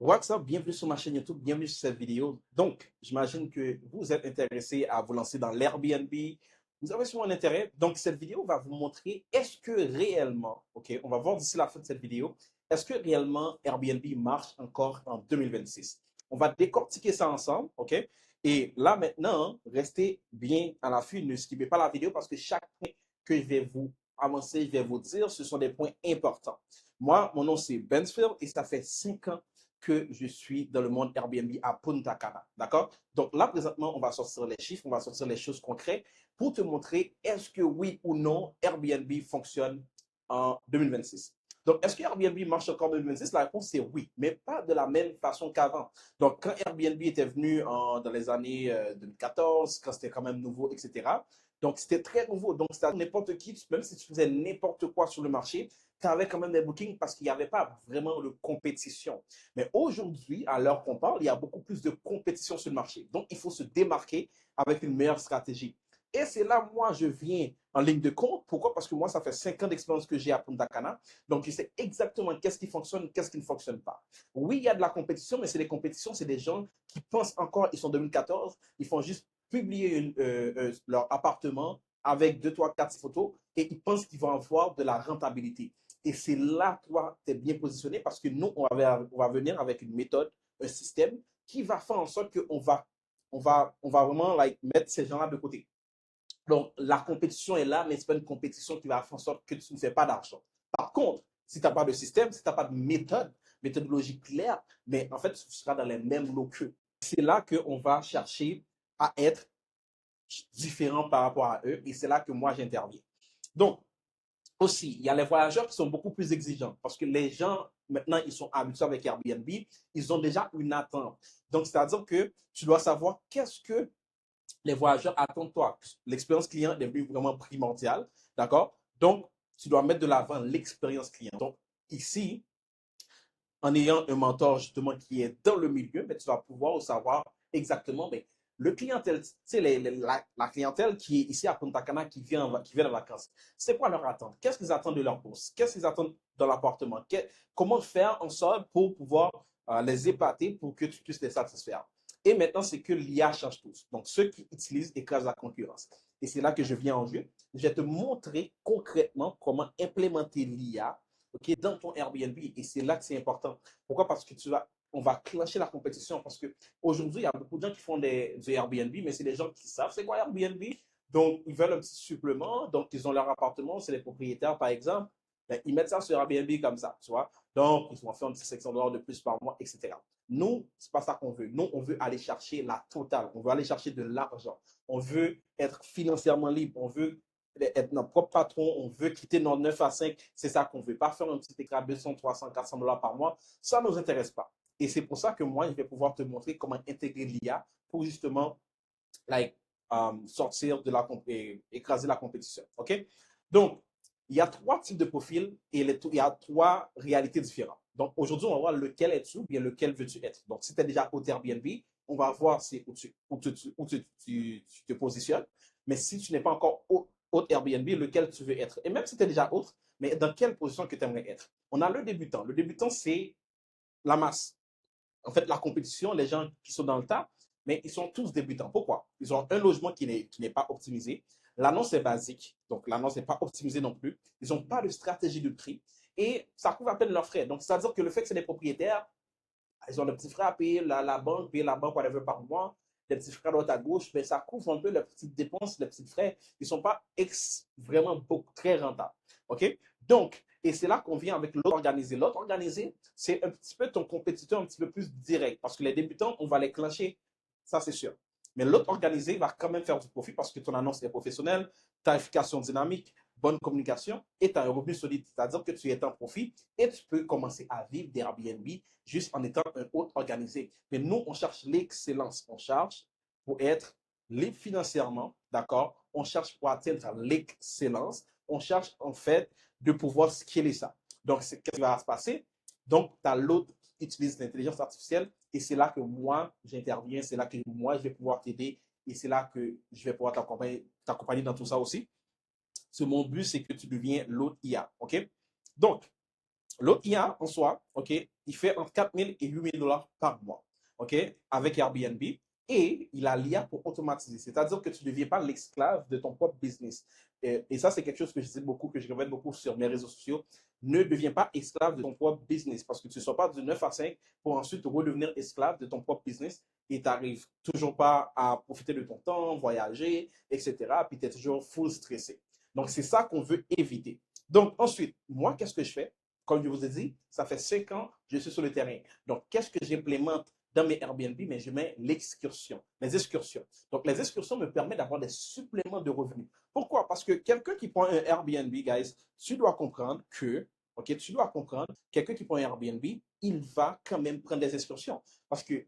What's up? Bienvenue sur ma chaîne YouTube, bienvenue sur cette vidéo. Donc, j'imagine que vous êtes intéressé à vous lancer dans l'Airbnb. Vous avez sûrement un intérêt. Donc, cette vidéo va vous montrer est-ce que réellement, ok, on va voir d'ici la fin de cette vidéo, est-ce que réellement Airbnb marche encore en 2026? On va décortiquer ça ensemble, ok? Et là maintenant, restez bien à l'affût, ne skippez pas la vidéo parce que chaque point que je vais vous avancer, je vais vous dire, ce sont des points importants. Moi, mon nom c'est Bensfield et ça fait 5 ans que je suis dans le monde Airbnb à Punta Cana. D'accord? Donc là, présentement, on va sortir les chiffres, on va sortir les choses concrètes pour te montrer est-ce que oui ou non Airbnb fonctionne en 2026. Donc, est-ce que Airbnb marche encore en 2026? La réponse est oui, mais pas de la même façon qu'avant. Donc, quand Airbnb était venu dans les années 2014, quand c'était quand même nouveau, etc., donc c'était très nouveau. Donc, c'était n'importe qui, même si tu faisais n'importe quoi sur le marché, tu avais quand même des bookings parce qu'il n'y avait pas vraiment de compétition. Mais aujourd'hui, à l'heure qu'on parle, il y a beaucoup plus de compétition sur le marché. Donc, il faut se démarquer avec une meilleure stratégie. Et c'est là, moi, je viens en ligne de compte. Pourquoi? Parce que moi, ça fait 5 ans d'expérience que j'ai à Punta Cana. Donc, je sais exactement qu'est-ce qui fonctionne, qu'est-ce qui ne fonctionne pas. Oui, il y a de la compétition, mais c'est des compétitions, c'est des gens qui pensent encore, ils sont 2014, ils font juste publier leur appartement avec 2, 3, 4 photos et ils pensent qu'ils vont avoir de la rentabilité. Et c'est là, toi, tu es bien positionné parce que nous, on va venir avec une méthode, un système qui va faire en sorte qu'on va vraiment mettre ces gens-là de côté. Donc, la compétition est là, mais ce n'est pas une compétition qui va faire en sorte que tu ne fais pas d'argent. Par contre, si tu n'as pas de système, si tu n'as pas de méthodologie claire, mais en fait, tu seras dans les mêmes lots qu'eux. C'est là qu'on va chercher à être différent par rapport à eux et c'est là que moi j'interviens. Donc, aussi, il y a les voyageurs qui sont beaucoup plus exigeants parce que les gens, maintenant, ils sont habitués avec Airbnb, ils ont déjà une attente. Donc, c'est-à-dire que tu dois savoir qu'est-ce que les voyageurs attendent de toi. L'expérience client est devenue vraiment primordiale, d'accord? Donc, tu dois mettre de l'avant l'expérience client. Donc, ici, en ayant un mentor justement qui est dans le milieu, mais tu vas pouvoir savoir exactement mais le clientèle, tu sais, la clientèle qui est ici à Punta Cana, qui vient en vacances, c'est quoi leur attente? Qu'est-ce qu'ils attendent de leur bourse? Qu'est-ce qu'ils attendent dans l'appartement? Comment faire en sorte pour pouvoir les épater pour que tu puisses les satisfaire? Et maintenant, c'est que l'IA change tout. Donc, ceux qui utilisent écrasent la concurrence. Et c'est là que je viens en jeu. Je vais te montrer concrètement comment implémenter l'IA, okay, dans ton Airbnb. Et c'est là que c'est important. Pourquoi? Parce que on va clencher la compétition. Parce qu'aujourd'hui, il y a beaucoup de gens qui font du Airbnb, mais c'est des gens qui savent c'est quoi Airbnb. Donc, ils veulent un petit supplément. Donc, ils ont leur appartement, c'est les propriétaires, par exemple. Ben, ils mettent ça sur Airbnb comme ça, tu vois. Donc, ils vont faire un petit $500 de plus par mois, etc. Nous, c'est pas ça qu'on veut. Nous, on veut aller chercher la totale. On veut aller chercher de l'argent. On veut être financièrement libre. On veut être notre propre patron, on veut quitter notre 9 à 5, c'est ça qu'on veut. Pas faire un petit écart de 200, 300, $400 par mois, ça ne nous intéresse pas. Et c'est pour ça que moi, je vais pouvoir te montrer comment intégrer l'IA pour justement sortir de écraser la compétition. OK? Donc, il y a 3 types de profils et il y a 3 réalités différentes. Donc, aujourd'hui, on va voir lequel es-tu ou bien lequel veux-tu être. Donc, si tu es déjà au Airbnb, on va voir où tu te positionnes. Mais si tu n'es pas encore hôte Airbnb, lequel tu veux être. Et même si tu es déjà hôte, mais dans quelle position que tu aimerais être. On a le débutant. Le débutant, c'est la masse. En fait, la compétition, les gens qui sont dans le tas, mais ils sont tous débutants. Pourquoi? Ils ont un logement qui n'est pas optimisé. L'annonce est basique, donc l'annonce n'est pas optimisée non plus. Ils n'ont pas de stratégie de prix et ça couvre à peine leurs frais. Donc, c'est-à-dire que le fait que c'est des propriétaires, ils ont des petits frais à payer payer la banque, whatever, par mois, des petits frais à droite à gauche, mais ça couvre un peu les petites dépenses, les petits frais. Ils ne sont pas vraiment très rentables. OK? Donc, et c'est là qu'on vient avec l'autre organisé. L'autre organisé, c'est un petit peu ton compétiteur un petit peu plus direct. Parce que les débutants, on va les clencher, ça c'est sûr. Mais l'autre organisé va quand même faire du profit parce que ton annonce est professionnelle, tarification dynamique, bonne communication et tu as un revenu solide. C'est-à-dire que tu es en profit et tu peux commencer à vivre d'Airbnb juste en étant un hôte organisé. Mais nous, on cherche l'excellence. On cherche pour être libre financièrement, d'accord? On cherche pour atteindre l'excellence. On cherche en fait de pouvoir scaler ça. Donc, qu'est-ce qui va se passer? Donc, tu as l'autre qui utilise l'intelligence artificielle et c'est là que moi, j'interviens. C'est là que moi, je vais pouvoir t'aider et c'est là que je vais pouvoir t'accompagner dans tout ça aussi. Mon but, c'est que tu deviens l'autre IA. OK? Donc, l'autre IA en soi, OK, il fait entre 4 000 et 8 000 dollars par mois, OK, avec Airbnb. Et il a l'IA pour automatiser. C'est-à-dire que tu ne deviens pas l'esclave de ton propre business. Et ça, c'est quelque chose que je dis beaucoup, que je répète beaucoup sur mes réseaux sociaux. Ne deviens pas esclave de ton propre business parce que tu ne sors pas du 9 à 5 pour ensuite redevenir esclave de ton propre business et tu n'arrives toujours pas à profiter de ton temps, voyager, etc. Puis tu es toujours full stressé. Donc, c'est ça qu'on veut éviter. Donc, ensuite, moi, qu'est-ce que je fais? Comme je vous ai dit, ça fait 5 ans que je suis sur le terrain. Donc, qu'est-ce que j'implémente dans mes Airbnb? Mais je mets l'excursion, les excursions. Donc, les excursions me permettent d'avoir des suppléments de revenus. Pourquoi? Parce que quelqu'un qui prend un Airbnb, guys, tu dois comprendre que, OK, tu dois comprendre, quelqu'un qui prend un Airbnb, il va quand même prendre des excursions. Parce que,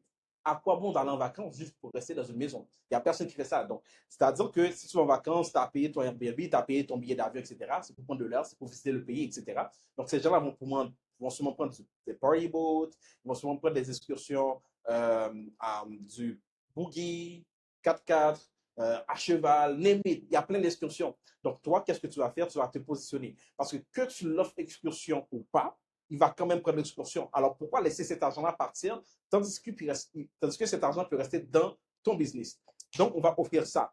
à quoi bon d'aller en vacances juste pour rester dans une maison? Il n'y a personne qui fait ça. Donc, c'est-à-dire que si tu vas en vacances, tu as payé ton Airbnb, tu as payé ton billet d'avion, etc. C'est pour prendre de l'heure, c'est pour visiter le pays, etc. Donc, ces gens-là vont sûrement prendre des party boats, ils vont sûrement prendre des excursions du boogie, 4x4, à cheval, name it. Il y a plein d'excursions. Donc, toi, qu'est-ce que tu vas faire? Tu vas te positionner. Parce que tu l'offres excursion ou pas, il va quand même prendre l'excursion. Alors, pourquoi laisser cet argent-là partir tandis que cet argent peut rester dans ton business? Donc, on va offrir ça.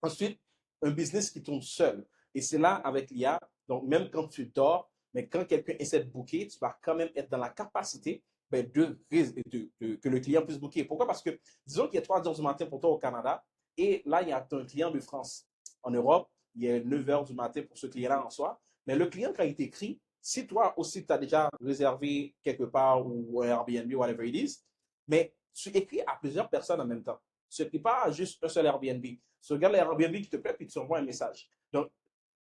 Ensuite, un business qui tourne seul. Et c'est là avec l'IA. Donc, même quand tu dors, mais quand quelqu'un essaie de booker, tu vas quand même être dans la capacité que le client puisse booker. Pourquoi? Parce que, disons qu'il y a 3 heures du matin pour toi au Canada, et là, il y a un client de France. En Europe, il y a 9 heures du matin pour ce client-là en soi. Mais le client, quand il t'écrit, si toi aussi, tu as déjà réservé quelque part ou un Airbnb, whatever it is, mais tu écris à plusieurs personnes en même temps. Tu n'écris pas à juste un seul Airbnb. Tu regardes l'Airbnb qui te plaît, puis tu envoies un message. Donc,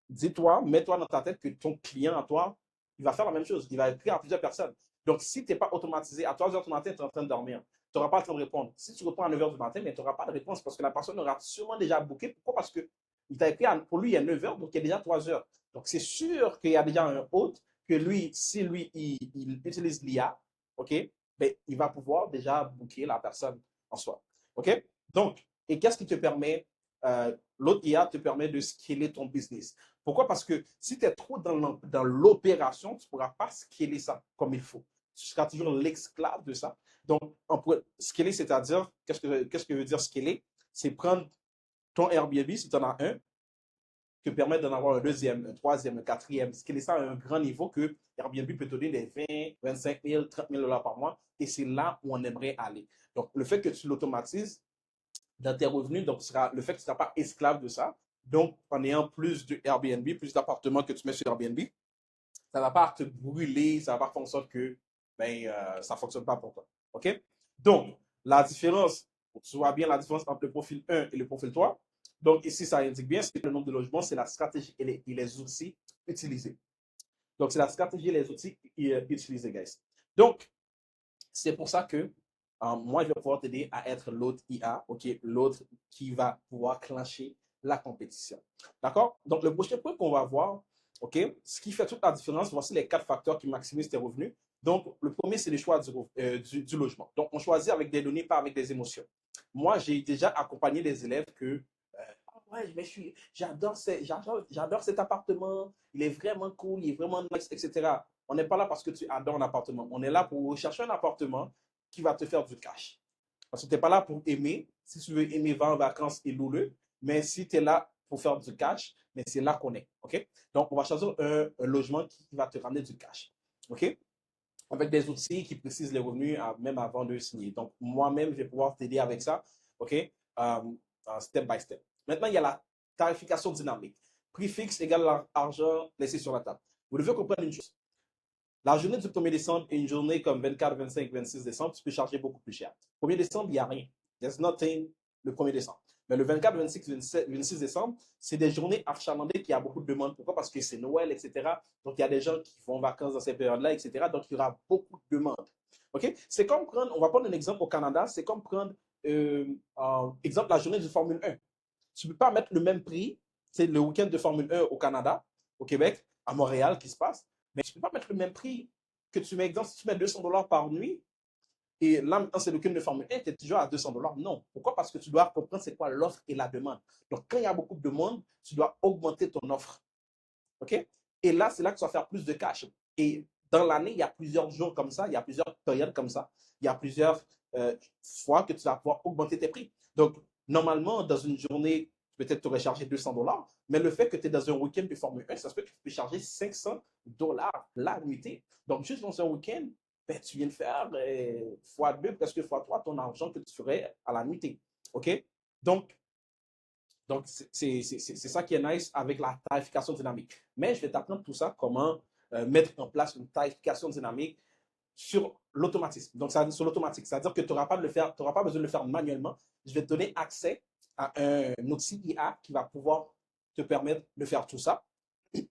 dis-toi, mets-toi dans ta tête que ton client à toi, il va faire la même chose. Il va écrire à plusieurs personnes. Donc, si tu n'es pas automatisé, à 3 heures du matin, tu es en train de dormir. Tu n'auras pas le temps de répondre. Si tu réponds à 9 heures du matin, mais tu n'auras pas de réponse parce que la personne aura sûrement déjà booké. Pourquoi? Parce que il t'a écrit, pour lui, il y a 9 heures, donc il y a déjà 3 heures. Donc, c'est sûr qu'il y a déjà un hôte que lui, si lui, il utilise l'IA, OK, ben, il va pouvoir déjà booker la personne en soi. OK? Donc, et qu'est-ce qui te permet, l'autre IA te permet de scaler ton business. Pourquoi? Parce que si tu es trop dans l'opération, tu ne pourras pas scaler ça comme il faut. Tu seras toujours l'esclave de ça. Donc, scaler, c'est-à-dire, qu'est-ce que veut dire scaler? C'est prendre ton Airbnb, si tu en as un, te permettre d'en avoir un deuxième, un troisième, un quatrième, scaler ça à un grand niveau que Airbnb peut te donner des 20, 25 000, 30 000 dollars par mois. Et c'est là où on aimerait aller. Donc, le fait que tu l'automatises dans tes revenus, donc le fait que tu ne seras pas esclave de ça, donc en ayant plus de Airbnb, plus d'appartements que tu mets sur Airbnb, ça ne va pas te brûler, ça ne va pas faire en sorte que ça ne fonctionne pas pour toi. OK? Donc, la différence, tu vois bien la différence entre le profil 1 et le profil 3. Donc, ici, ça indique bien, c'est le nombre de logements, c'est la stratégie et les outils utilisés. Donc, c'est la stratégie et les outils utilisés, guys. Donc, c'est pour ça que moi, je vais pouvoir t'aider à être l'autre IA, OK, l'autre qui va pouvoir clencher la compétition. D'accord? Donc, le prochain point qu'on va voir, OK, ce qui fait toute la différence, voici les 4 facteurs qui maximisent tes revenus. Donc, le premier, c'est le choix du logement. Donc, on choisit avec des données, pas avec des émotions. Moi, j'ai déjà accompagné des élèves que ouais, mais j'adore cet appartement, il est vraiment cool, il est vraiment nice, etc. On n'est pas là parce que tu adores un appartement. On est là pour chercher un appartement qui va te faire du cash. Parce que tu n'es pas là pour aimer. Si tu veux aimer, va en vacances et loue-le. Mais si tu es là pour faire du cash, mais c'est là qu'on est. OK? Donc, on va choisir un logement qui va te ramener du cash. OK? Avec des outils qui précisent les revenus même avant de signer. Donc, moi-même, je vais pouvoir t'aider avec ça. OK? Step by step. Maintenant, il y a la tarification dynamique. Prix fixe égale l'argent laissé sur la table. Vous devez comprendre une chose. La journée du 1er décembre et une journée comme 24, 25, 26 décembre, tu peux charger beaucoup plus cher. 1er décembre, il n'y a rien. There's nothing le 1er décembre. Mais le 24, 26, 27, 26 décembre, c'est des journées achalandées qui a beaucoup de demandes. Pourquoi? Parce que c'est Noël, etc. Donc, il y a des gens qui vont en vacances dans ces périodes-là, etc. Donc, il y aura beaucoup de demandes. OK? C'est comme prendre, on va prendre un exemple au Canada, c'est comme prendre, exemple, la journée de Formule 1. Tu ne peux pas mettre le même prix, c'est le week-end de Formule 1 au Canada, au Québec, à Montréal qui se passe, mais tu ne peux pas mettre le même prix que tu mets, exemple, si tu mets 200 dollars par nuit, et là, maintenant, c'est le week-end de Formule 1, tu es toujours à 200 dollars. Non. Pourquoi? Parce que tu dois comprendre c'est quoi l'offre et la demande. Donc, quand il y a beaucoup de demandes, tu dois augmenter ton offre. OK? Et là, c'est là que tu vas faire plus de cash. Et dans l'année, il y a plusieurs jours comme ça, il y a plusieurs périodes comme ça, il y a plusieurs fois que tu vas pouvoir augmenter tes prix. Donc, normalement, dans une journée, peut-être tu aurais chargé 200 $, mais le fait que tu es dans un week-end de Formule 1, ça se peut que tu peux charger 500 $ la nuitée. Donc, juste dans un week-end, ben, tu viens de faire fois 2, presque fois 3 ton argent que tu ferais à la nuitée. OK? Donc, c'est ça qui est nice avec la tarification dynamique. Mais je vais t'apprendre tout ça, comment mettre en place une tarification dynamique sur l'automatisme. Donc, ça sur l'automatique. C'est-à-dire que tu n'auras pas, pas besoin de le faire manuellement. Je vais te donner accès à un outil IA qui va pouvoir te permettre de faire tout ça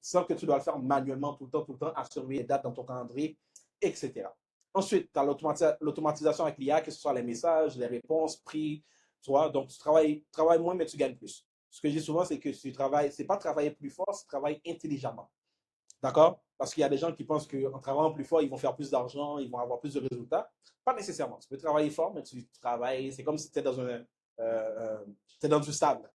sans que tu dois le faire manuellement tout le temps, à surveiller les dates dans ton calendrier, etc. Ensuite, tu as l'automatisation avec l'IA, que ce soit les messages, les réponses, prix, tu vois. Donc, tu travailles moins, mais tu gagnes plus. Ce que je dis souvent, c'est que tu travailles, c'est pas travailler plus fort, c'est travailler intelligemment. D'accord? Parce qu'il y a des gens qui pensent qu'en travaillant plus fort, ils vont faire plus d'argent, ils vont avoir plus de résultats. Pas nécessairement. Tu peux travailler fort, mais tu travailles. C'est comme si tu étais dans du sable.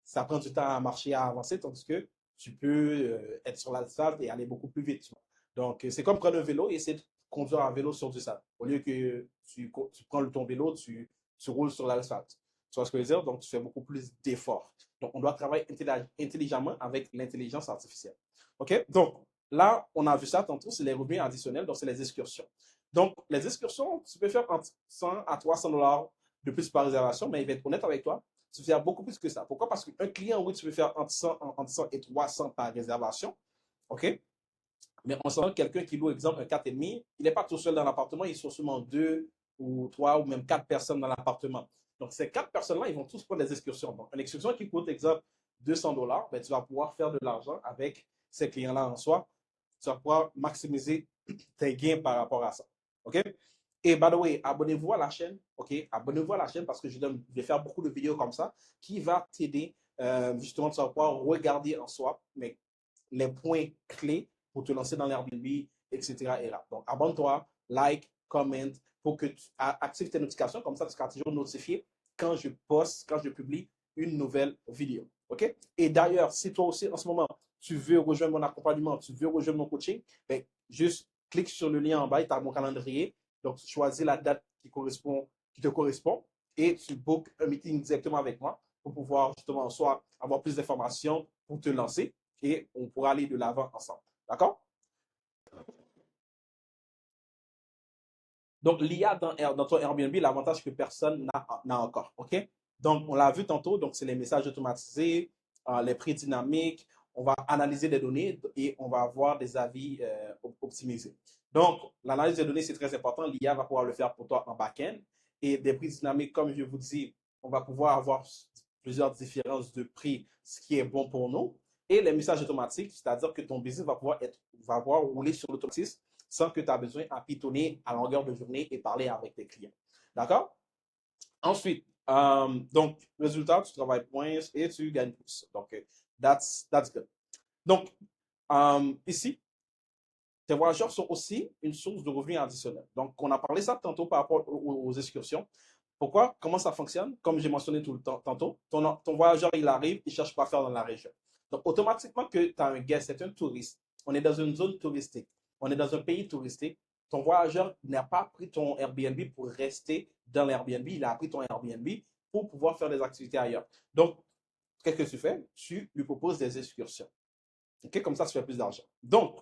Ça prend du temps à marcher, à avancer, tandis que tu peux être sur l'asphalte et aller beaucoup plus vite. Tu vois. Donc, c'est comme prendre un vélo et essayer de conduire un vélo sur du sable. Au lieu que tu prends ton vélo, tu roules sur l'asphalte. Tu vois ce que je veux dire? Donc, tu fais beaucoup plus d'efforts. Donc, on doit travailler intelligemment avec l'intelligence artificielle. OK? Donc, là, on a vu ça tantôt, c'est les revenus additionnels, donc c'est les excursions. Donc, les excursions, tu peux faire entre 100 à 300 $ de plus par réservation, mais il va être honnête avec toi, tu peux faire beaucoup plus que ça. Pourquoi? Parce qu'un client, oui, tu peux faire entre 100 et 300 par réservation, OK? Mais on sent quelqu'un qui loue, exemple, un 4,5, il n'est pas tout seul dans l'appartement, ils sont seulement 2 ou 3 ou même 4 personnes dans l'appartement. Donc, ces 4 personnes-là, ils vont tous prendre des excursions. Donc, une excursion qui coûte, exemple, 200 $, ben, tu vas pouvoir faire de l'argent avec ces clients-là en soi. Tu vas pouvoir maximiser tes gains par rapport à ça. OK? Et by the way, abonnez-vous à la chaîne. OK? Abonnez-vous à la chaîne parce que je vais faire beaucoup de vidéos comme ça qui va t'aider justement, tu vas pouvoir regarder en soi mais les points clés pour te lancer dans l'Airbnb, etc. Et là. Donc, abonne-toi, like, comment, pour que tu actives tes notifications. Comme ça, tu seras toujours notifié quand je poste, quand je publie une nouvelle vidéo. OK? Et d'ailleurs, si toi aussi, en ce moment, tu veux rejoindre mon accompagnement, tu veux rejoindre mon coaching, ben, juste clique sur le lien en bas, tu as mon calendrier. Donc, tu choisis la date qui te correspond et tu bookes un meeting directement avec moi pour pouvoir justement soit avoir plus d'informations pour te lancer et on pourra aller de l'avant ensemble. D'accord? Donc, l'IA dans ton Airbnb, l'avantage que personne n'a encore. OK? Donc, on l'a vu tantôt, donc c'est les messages automatisés, les prix dynamiques. On va analyser les données et on va avoir des avis optimisés. Donc, l'analyse des données, c'est très important. L'IA va pouvoir le faire pour toi en back-end. Et des prix dynamiques, comme je vous dis, on va pouvoir avoir plusieurs différences de prix, ce qui est bon pour nous. Et les messages automatiques, c'est-à-dire que ton business va pouvoir rouler sur l'automatisme sans que tu aies besoin à pitonner à longueur de journée et parler avec tes clients. D'accord? Ensuite, donc, résultat, tu travailles moins et tu gagnes plus. Donc, that's good. Donc, ici, tes voyageurs sont aussi une source de revenus additionnels. Donc, on a parlé ça tantôt par rapport aux excursions. Pourquoi? Comment ça fonctionne? Comme j'ai mentionné tout le temps, tantôt, ton voyageur, il arrive, il cherche quoi faire dans la région. Donc, automatiquement que tu as un guest, c'est un touriste. On est dans une zone touristique. On est dans un pays touristique. Ton voyageur n'a pas pris ton Airbnb pour rester dans l'Airbnb. Il a pris ton Airbnb pour pouvoir faire des activités ailleurs. Donc, qu'est-ce que tu fais? Tu lui proposes des excursions. OK? Comme ça, tu fais plus d'argent. Donc,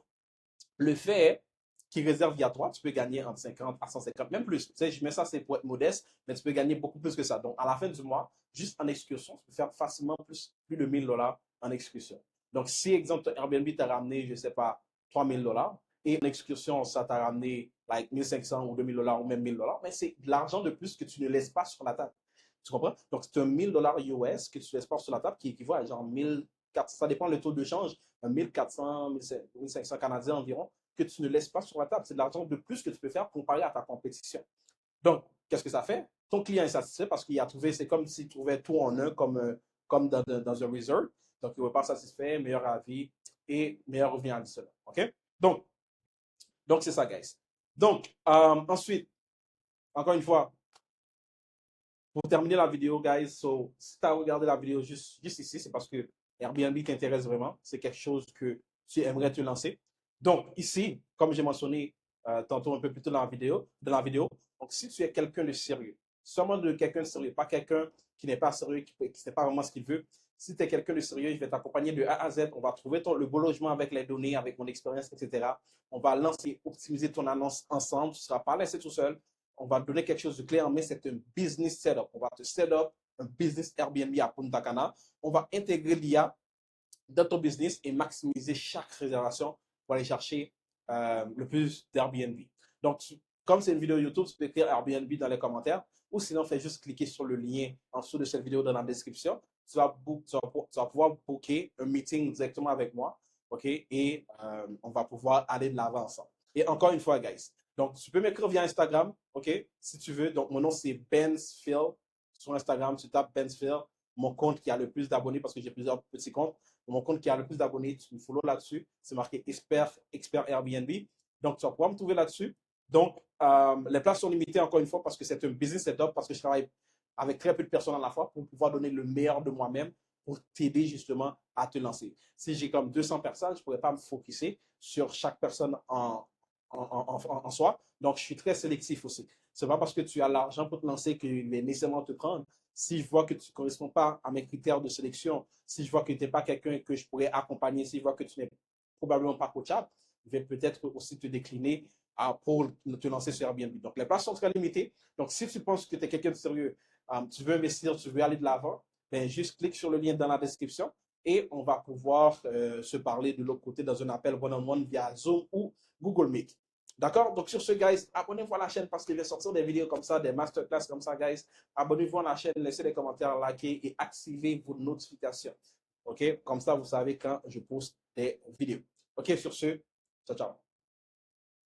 le fait qu'il réserve via toi, tu peux gagner entre 50 à 150, même plus. Tu sais, je mets ça, c'est pour être modeste, mais tu peux gagner beaucoup plus que ça. Donc, à la fin du mois, juste en excursion, tu peux faire facilement plus de 1000 $ en excursion. Donc, si, exemple, Airbnb t'a ramené, je ne sais pas, 3000 $ et en excursion, ça t'a ramené like 1500 ou 2000 $ ou même 1000 $, mais c'est de l'argent de plus que tu ne laisses pas sur la table. Tu comprends? Donc, c'est un 1000 $ US que tu ne laisses pas sur la table qui équivaut à genre 1400, ça dépend le taux de change, 1400, 1500 Canadiens environ, que tu ne laisses pas sur la table. C'est de l'argent de plus que tu peux faire comparé à ta compétition. Donc, qu'est-ce que ça fait? Ton client est satisfait parce qu'il a trouvé, c'est comme s'il trouvait tout en un, comme dans un resort. Donc, il ne va pas satisfait, meilleur avis et meilleur revenu additionnel. OK? Donc c'est ça, guys. Donc, ensuite, encore une fois, pour terminer la vidéo, guys, si tu as regardé la vidéo juste ici, c'est parce que Airbnb t'intéresse vraiment. C'est quelque chose que tu aimerais te lancer. Donc, ici, comme j'ai mentionné tantôt un peu plus tôt dans la vidéo, donc si tu es quelqu'un de sérieux, seulement de quelqu'un de sérieux, pas quelqu'un qui n'est pas sérieux, qui ne sait pas vraiment ce qu'il veut. Si tu es quelqu'un de sérieux, je vais t'accompagner de A à Z. On va trouver le beau logement avec les données, avec mon expérience, etc. On va lancer, optimiser ton annonce ensemble. Tu ne seras pas laissé tout seul. On va te donner quelque chose de clé en main. C'est un business setup. On va te set up un business Airbnb à Punta Cana. On va intégrer l'IA dans ton business et maximiser chaque réservation pour aller chercher le plus d'Airbnb. Donc, comme c'est une vidéo YouTube, tu peux écrire Airbnb dans les commentaires ou sinon, fais juste cliquer sur le lien en dessous de cette vidéo dans la description. Tu vas pouvoir booker un meeting directement avec moi, OK? Et on va pouvoir aller de l'avant ensemble. Et encore une fois, guys, donc tu peux m'écrire via Instagram, OK? Si tu veux. Donc, mon nom, c'est Benzfield. Sur Instagram, tu tapes Benzfield, mon compte qui a le plus d'abonnés parce que j'ai plusieurs petits comptes. Mon compte qui a le plus d'abonnés, tu me follow là-dessus. C'est marqué expert Airbnb. Donc, tu vas pouvoir me trouver là-dessus. Donc, les places sont limitées encore une fois parce que c'est un business setup, parce que je travaille avec très peu de personnes à la fois pour pouvoir donner le meilleur de moi-même pour t'aider justement à te lancer. Si j'ai comme 200 personnes, je ne pourrais pas me focuser sur chaque personne en soi. Donc, je suis très sélectif aussi. Ce n'est pas parce que tu as l'argent pour te lancer que je vais nécessairement te prendre. Si je vois que tu ne corresponds pas à mes critères de sélection, si je vois que tu n'es pas quelqu'un que je pourrais accompagner, si je vois que tu n'es probablement pas coachable, je vais peut-être aussi te décliner pour te lancer sur Airbnb. Donc, les places sont très limitées. Donc, si tu penses que tu es quelqu'un de sérieux, tu veux investir, tu veux aller de l'avant, ben, juste clique sur le lien dans la description et on va pouvoir se parler de l'autre côté dans un appel one-on-one via Zoom ou Google Meet. D'accord? Donc, sur ce, guys, abonnez-vous à la chaîne parce qu'il va sortir des vidéos comme ça, des masterclass comme ça, guys. Abonnez-vous à la chaîne, laissez des commentaires, likez et activez vos notifications. OK? Comme ça, vous savez quand je poste des vidéos. OK? Sur ce, ciao, ciao.